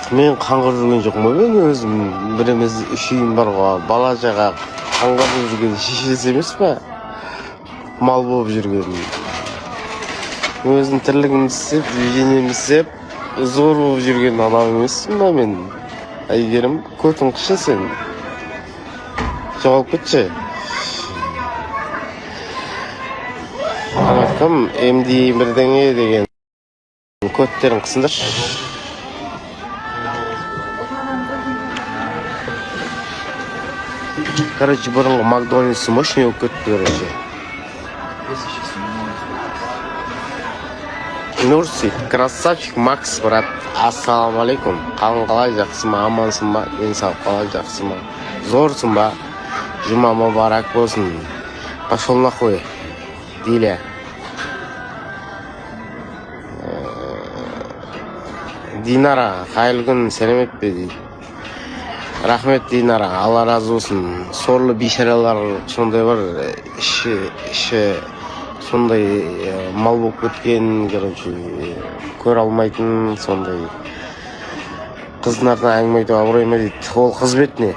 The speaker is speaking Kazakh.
Мен қаңғырып жүрген жоқпын ғой, мен өзім біріміз үш үйім бар ғой, бала шаға қаңғырып жүрген шешесі емес па? Мал болып жүрген. Өзім тірлігімді істеп, жеңемді істеп, зор болып жүрген адам емеспін ба мен? Әйгерім, көтің қышы сен. Жоғалып кетші. Кім MD бірдеңе деген көттерін қысындыршы. Короче, бұрынғы Макдональдс мощный болып кетті, короче. Нурси, красавчик Макс, брат. Ассалаумалейкум. Қалың қалай, жақсы ма, амансың ба? Денсаулық қалай, жақсы ма? Зорсың ба? Жұма мұбарак болсын. Пошел нахуй. Диля. Динара, қайырлы күн, сәлемет бе дейді. Рахмет Динара, Алла разы болсын. Сорлы бейшаралар сондай бар, іші сондай мал болып кеткен, короче, көре алмайтын сондай. Қыздың артынан әңгіме айтуға абырой ма дейді. Ол қыз бетіне.